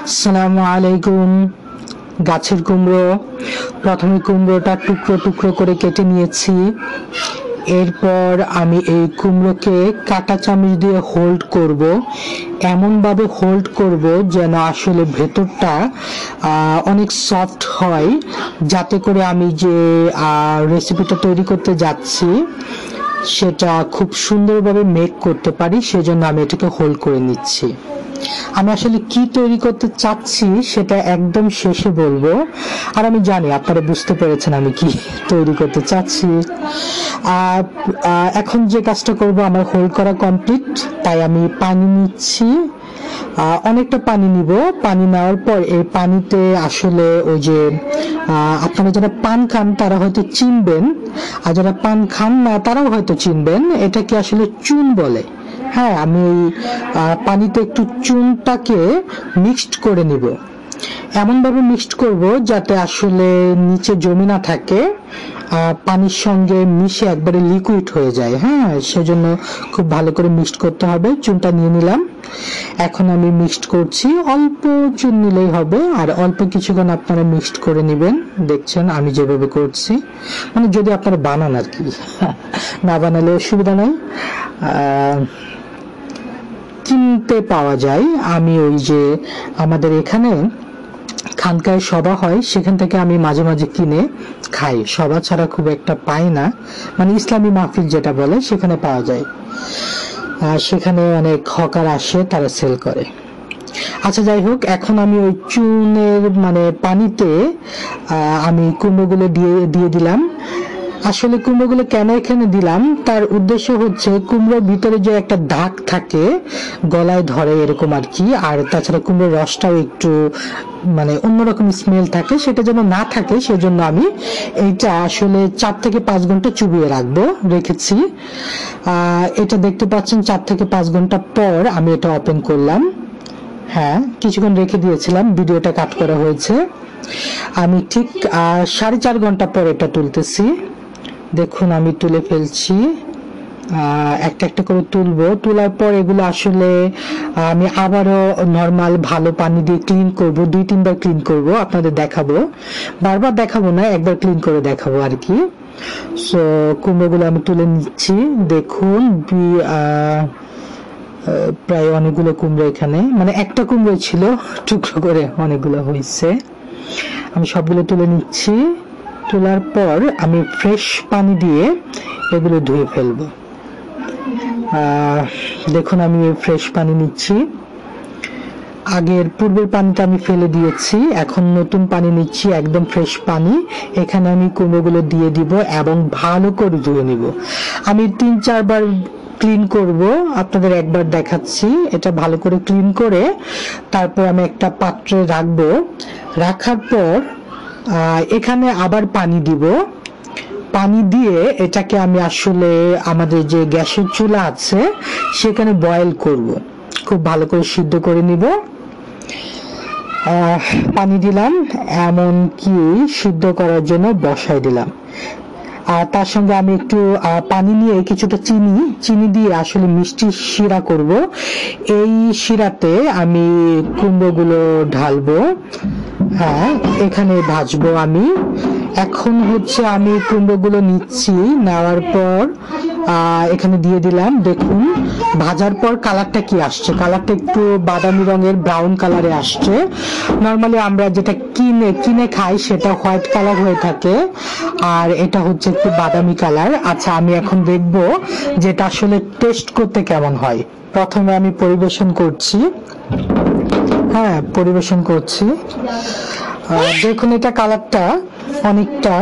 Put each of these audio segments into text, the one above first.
আসসালামু আলাইকুম। গাছের কুমড়ো, প্রথমে কুমড়োটা টুকরো টুকরো করে কেটে নিয়েছি। এরপর আমি এই কুমড়োকে কাঁটা চামচ দিয়ে হোল্ড করব, এমনভাবে হোল্ড করব যেন আসলে ভেতরটা অনেক সফট হয়, যাতে করে আমি যে রেসিপিটা তৈরি করতে যাচ্ছি সেটা খুব সুন্দরভাবে মেক করতে পারি। সেজন্য আমি এটাকে হোল্ড করে নিচ্ছি। আমি আসলে কি তৈরি করতে চাচ্ছি সেটা একদম শেষে বলবো। আর আমি জানি আপনারা বুঝতে পেরেছেন আমি কি তৈরি করতে চাচ্ছি। এখন যে কাজটা করব, আমার হোল্ড করা কমপ্লিট, তাই আমি পানি নিচ্ছি। অনেকটা পানি নিব। পানি নেওয়ার পর এই পানিতে আসলে ওই যে আপনারা যারা পান খান তারা হয়তো চিনবেন, আর যারা পান খান না তারাও হয়তো চিনবেন, এটাকে আসলে চুন বলে। হ্যাঁ, আমি এই পানিতে একটু চুনটাকে মিক্সড করে নিব। এমনভাবে মিক্সড করব যাতে আসলে নিচে জমে না থাকে, পানির সঙ্গে মিশে একবারে লিকুইড হয়ে যায়। হ্যাঁ, সেজন্য খুব ভালো করে মিক্সড করতে হবে। চুনটা নিয়ে নিলাম। এখন আমি মিক্সড করছি। অল্প চুন নিলেই হবে, আর অল্প কিছুক্ষণ আপনারা মিক্সড করে নেবেন। দেখছেন আমি যেভাবে করছি, মানে যদি আপনারা বানান আর কি, না বানালে অসুবিধা নাই। কিনতে পাওয়া যায়। আমি ওই যে আমাদের এখানে খানকায় সভা হয়, সেখান থেকে আমি মাঝে মাঝে কিনে খাই। সভা ছাড়া খুব একটা পাই না, মানে ইসলামী মাহফিল যেটা বলে সেখানে পাওয়া যায়। সেখানে অনেক হকার আসে, তারা সেল করে। আচ্ছা, যাই হোক, এখন আমি ওই চুনের মানে পানিতে আমি কুমড়োগুলো দিয়ে দিলাম। আসলে কুমড়োগুলো কেন এখানে দিলাম তার উদ্দেশ্য হচ্ছে, কুমড়োর ভিতরে যে একটা দাগ থাকে, গলায় ধরে এরকম আর কি। আর তাছাড়া কুমড়োর রসটাও একটু মানে অন্যরকম স্মেল থাকে, সেটা যেন না থাকে সেজন্য আমি এইটা আসলে 4 থেকে 5 ঘন্টা চুবিয়ে রেখেছি। এটা দেখতে পাচ্ছেন 4 থেকে 5 ঘন্টা পর আমি এটা ওপেন করলাম। হ্যাঁ, কিছুক্ষণ রেখে দিয়েছিলাম, ভিডিওটা কাট করা হয়েছে। আমি ঠিক 4.5 ঘন্টা পর এটা তুলতেছি। দেখুন আমি তুলে ফেলছি। একটা একটা করে তুলবো। তোলার পর এগুলো আসলে আমি আবারও নর্মাল ভালো পানি দিয়ে ক্লিন করব, 2-3 বার ক্লিন করব। আপনাদের দেখাবো, বারবার দেখাবো না, একবার ক্লিন করে দেখাবো আর কি। সো কুমড়োগুলো আমি তুলে নিচ্ছি। দেখুন প্রায় অনেকগুলো কুমড়ো এখানে, মানে একটা কুমড়ো ছিল, টুকরো করে অনেকগুলো হয়েছে। আমি সবগুলো তুলে নিচ্ছি। তোলার পর আমি ফ্রেশ পানি দিয়ে এগুলো ধুয়ে ফেলবো। দেখুন আমি ফ্রেশ পানি নিচ্ছি। আগের পূর্বের পানিটা আমি ফেলে দিয়েছি, এখন নতুন পানি নিচ্ছি, একদম ফ্রেশ পানি। এখানে আমি কুমড়োগুলো দিয়ে দিব এবং ভালো করে ধুয়ে নিব। আমি 3-4 বার ক্লিন করব, আপনাদের একবার দেখাচ্ছি। এটা ভালো করে ক্লিন করে তারপর আমি একটা পাত্রে রাখবো। রাখার পর এখানে আবার পানি দিব। পানি দিয়ে এটাকে আমি আসলে আমাদের যে গ্যাসের চুলা আছে সেখানে বয়েল করব, খুব ভালো করে সিদ্ধ করে নিব। পানি দিলাম, এমন কি সিদ্ধ করার জন্য বসাই দিলাম। আর তার সঙ্গে আমি একটু পানি নিয়ে কিছুটা চিনি দিয়ে আসলে মিষ্টি শিরা করব। এই শিরাতে আমি কুমড়োগুলো ঢালবো। হ্যাঁ, এখানে ভাজবো আমি। এখন হচ্ছে আমি কুমড়োগুলো নিচ্ছি, নেওয়ার পর এখানে দিয়ে দিলাম। দেখুন ভাজার পর কালারটা কি আসছে, কালারটা একটু বাদামি রঙের, ব্রাউন কালারে আসছে। নর্মালি আমরা যেটা কিনে খাই সেটা হোয়াইট কালার হয়ে থাকে, আর এটা হচ্ছে একটু বাদামি কালার। আচ্ছা, আমি এখন দেখবো যেটা আসলে টেস্ট করতে কেমন হয়। প্রথমে আমি পরিবেশন করছি। হ্যাঁ, পরিবেশন করছি। দেখুন এটা কালারটা অনেকটা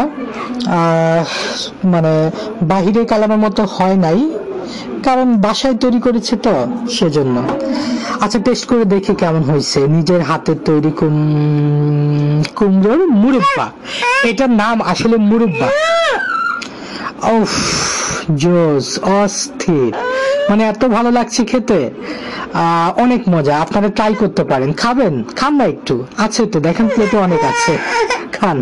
মানে বাহিরের কালারের মতো হয় নাই, কারণ বাসায় তৈরি করেছে তো সেজন্য। আচ্ছা, টেস্ট করে দেখি কেমন হয়েছে। নিজের হাতের তৈরি কুমড়োর মুরব্বা, এটার নাম আসলে মুরব্বা। উফ, জোস, অস্থির, মানে এত ভালো লাগছে খেতে, অনেক মজা। আপনারা ট্রাই করতে পারেন। খাবেন? খান না একটু? আছে তো, দেখেন প্লেটে অনেক আছে, খান।